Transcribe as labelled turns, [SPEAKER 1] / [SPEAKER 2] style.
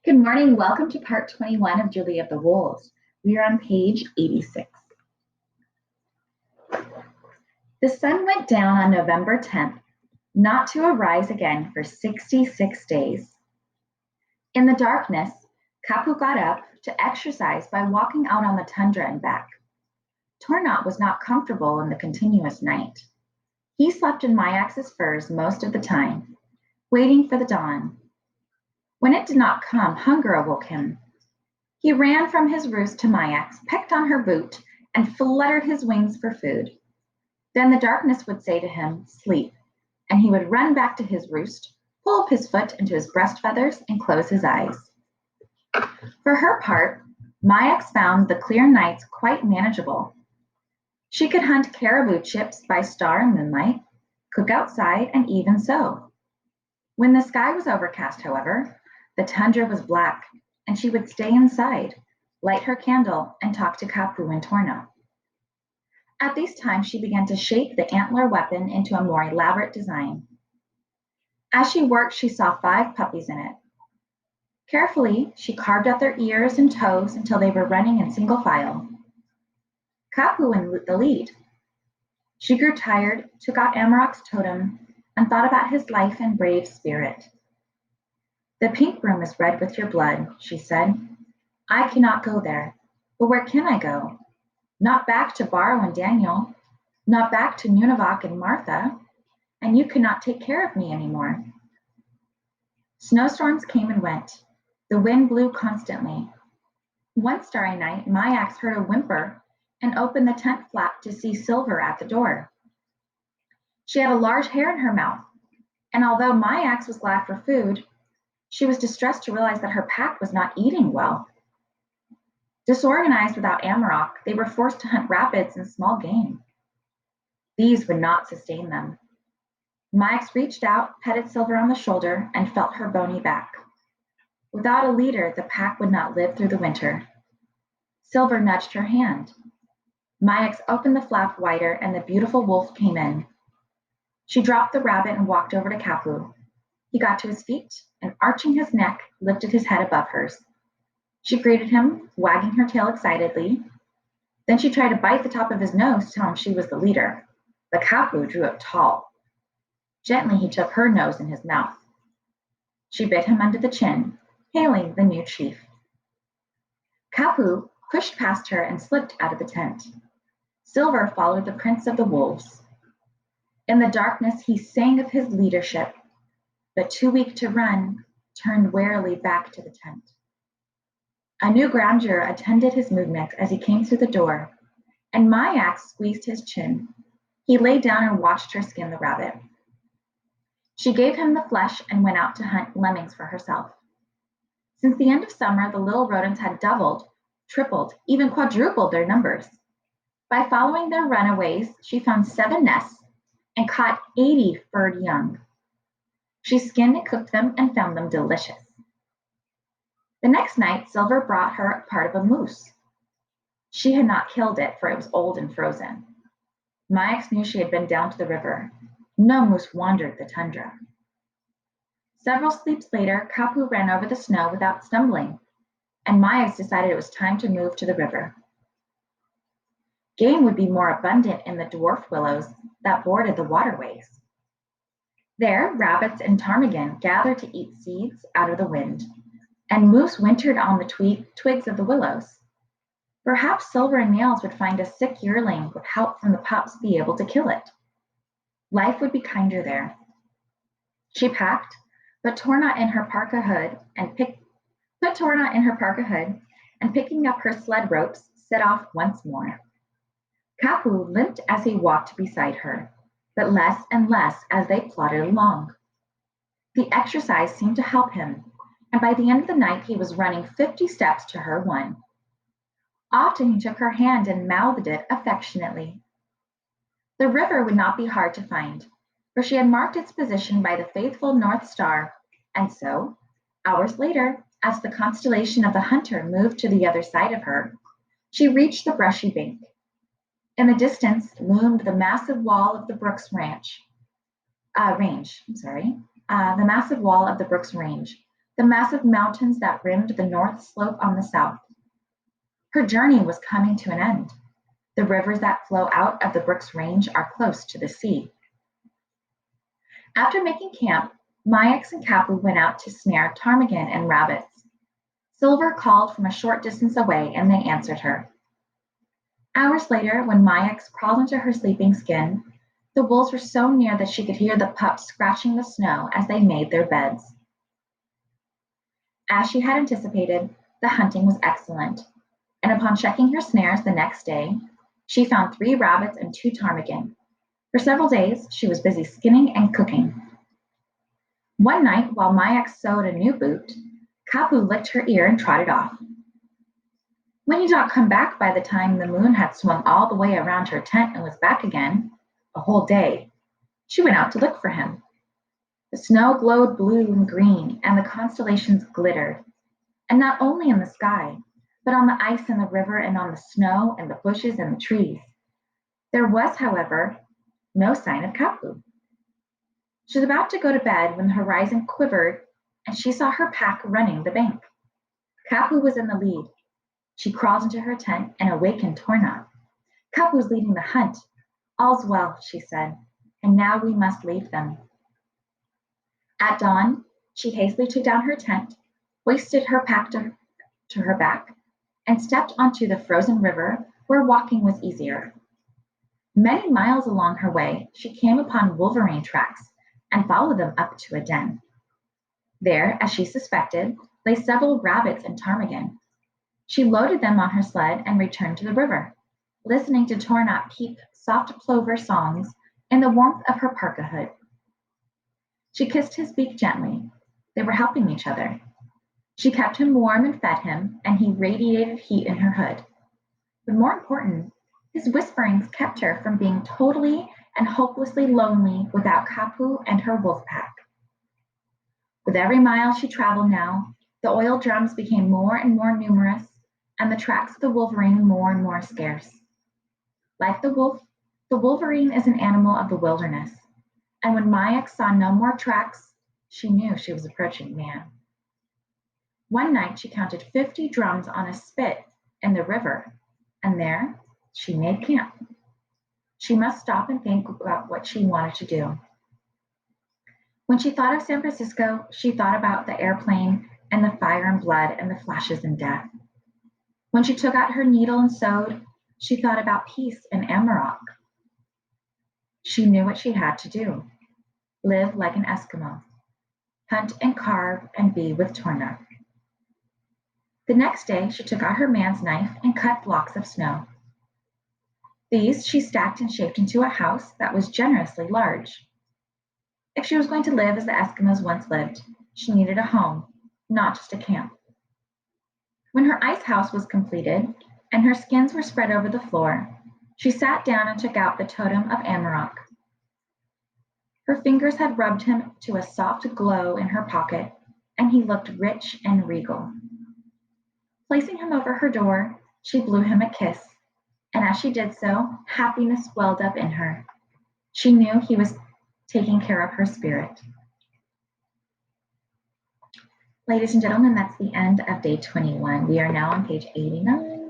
[SPEAKER 1] Good morning. Welcome to part 21 of Julie of the Wolves. We are on page 86. The sun went down on November 10th, not to arise again for 66 days. In the darkness, Kapu got up to exercise by walking out on the tundra and back. Tornat was not comfortable in the continuous night. He slept in Mayax's furs most of the time, waiting for the dawn. When it did not come, hunger awoke him. He ran from his roost to Mayax, pecked on her boot, and fluttered his wings for food. Then the darkness would say to him, "Sleep," and he would run back to his roost, pull up his foot into his breast feathers, and close his eyes. For her part, Mayax found the clear nights quite manageable. She could hunt caribou chips by star and moonlight, cook outside, and even sew. When the sky was overcast, however, the tundra was black, and she would stay inside, light her candle, and talk to Kapu and Torna. At these times, she began to shape the antler weapon into a more elaborate design. As she worked, she saw 5 puppies in it. Carefully, she carved out their ears and toes until they were running in single file. Kapu in the lead. She grew tired, took out Amarok's totem, and thought about his life and brave spirit. "The pink room is red with your blood," she said. "I cannot go there. But where can I go? Not back to Barrow and Daniel, not back to Nunavak and Martha, and you cannot take care of me anymore." Snowstorms came and went. The wind blew constantly. One starry night, Mayax heard a whimper and opened the tent flap to see Silver at the door. She had a large hair in her mouth, and although Mayax was glad for food, she was distressed to realize that her pack was not eating well. Disorganized without Amarok, they were forced to hunt rabbits and small game. These would not sustain them. Mayax reached out, petted Silver on the shoulder, and felt her bony back. Without a leader, the pack would not live through the winter. Silver nudged her hand. Mayax opened the flap wider, and the beautiful wolf came in. She dropped the rabbit and walked over to Kapu. He got to his feet and, arching his neck, lifted his head above hers. She greeted him, wagging her tail excitedly. Then she tried to bite the top of his nose to tell him she was the leader, but Kapu drew up tall. Gently, he took her nose in his mouth. She bit him under the chin, hailing the new chief. Kapu pushed past her and slipped out of the tent. Silver followed the prince of the wolves. In the darkness, he sang of his leadership, but too weak to run, turned warily back to the tent. A new grandeur attended his movements as he came through the door, and Mayax squeezed his chin. He lay down and watched her skin the rabbit. She gave him the flesh and went out to hunt lemmings for herself. Since the end of summer, the little rodents had doubled, tripled, even quadrupled their numbers. By following their runaways, she found 7 nests and caught 80 furred young. She skinned and cooked them and found them delicious. The next night, Silver brought her part of a moose. She had not killed it, for it was old and frozen. Mayax knew she had been down to the river. No moose wandered the tundra. Several sleeps later, Kapu ran over the snow without stumbling, and Mayax decided it was time to move to the river. Game would be more abundant in the dwarf willows that bordered the waterways. There, rabbits and ptarmigan gathered to eat seeds out of the wind, and moose wintered on the twigs of the willows. Perhaps Silver and Nails would find a sick yearling with help from the pups be able to kill it. Life would be kinder there. She packed, put Torna in her parka hood, and picking up her sled ropes, set off once more. Kapu limped as he walked beside her, but less and less as they plodded along. The exercise seemed to help him, and by the end of the night he was running 50 steps to her 1. Often he took her hand and mouthed it affectionately. The river would not be hard to find, for she had marked its position by the faithful North Star, and so, hours later, as the constellation of the hunter moved to the other side of her, she reached the brushy bank. In the distance loomed the massive wall of the Brooks range. The massive wall of the Brooks Range, the massive mountains that rimmed the north slope on the south. Her journey was coming to an end. The rivers that flow out of the Brooks Range are close to the sea. After making camp, Mayaks and Kapu went out to snare ptarmigan and rabbits. Silver called from a short distance away, and they answered her. Hours later, when Mayaks crawled into her sleeping skin, the wolves were so near that she could hear the pups scratching the snow as they made their beds. As she had anticipated, the hunting was excellent, and upon checking her snares the next day, she found 3 rabbits and 2 ptarmigan. For several days, she was busy skinning and cooking. One night, while Mayaks sewed a new boot, Kapu licked her ear and trotted off. When he did not come back by the time the moon had swung all the way around her tent and was back again, a whole day, she went out to look for him. The snow glowed blue and green, and the constellations glittered, and not only in the sky, but on the ice in the river and on the snow and the bushes and the trees. There was, however, no sign of Kapu. She was about to go to bed when the horizon quivered and she saw her pack running the bank. Kapu was in the lead. She crawled into her tent and awakened Torna. Kapu's leading the hunt. All's well, she said, and now we must leave them. At dawn, she hastily took down her tent, hoisted her pack to her back, and stepped onto the frozen river where walking was easier. Many miles along her way, she came upon wolverine tracks and followed them up to a den. There, as she suspected, lay several rabbits and ptarmigan. She loaded them on her sled and returned to the river, listening to Tornat peep soft plover songs in the warmth of her parka hood. She kissed his beak gently. They were helping each other. She kept him warm and fed him, and he radiated heat in her hood. But more important, his whisperings kept her from being totally and hopelessly lonely without Kapu and her wolf pack. With every mile she traveled now, the oil drums became more and more numerous, and the tracks of the wolverine more and more scarce. Like the wolf, the wolverine is an animal of the wilderness, and when Mayak saw no more tracks, she knew she was approaching man. One night she counted 50 drums on a spit in the river, and there she made camp. She must stop and think about what she wanted to do. When she thought of San Francisco, she thought about the airplane and the fire and blood and the flashes and death. When she took out her needle and sewed, she thought about peace in Amarok. She knew what she had to do. Live like an Eskimo. Hunt and carve and be with Torna. The next day, she took out her man's knife and cut blocks of snow. These she stacked and shaped into a house that was generously large. If she was going to live as the Eskimos once lived, she needed a home, not just a camp. When her ice house was completed and her skins were spread over the floor, she sat down and took out the totem of Amarok. Her fingers had rubbed him to a soft glow in her pocket, and he looked rich and regal. Placing him over her door, she blew him a kiss, and as she did so, happiness welled up in her. She knew he was taking care of her spirit. Ladies and gentlemen, that's the end of day 21. We are now on page 89.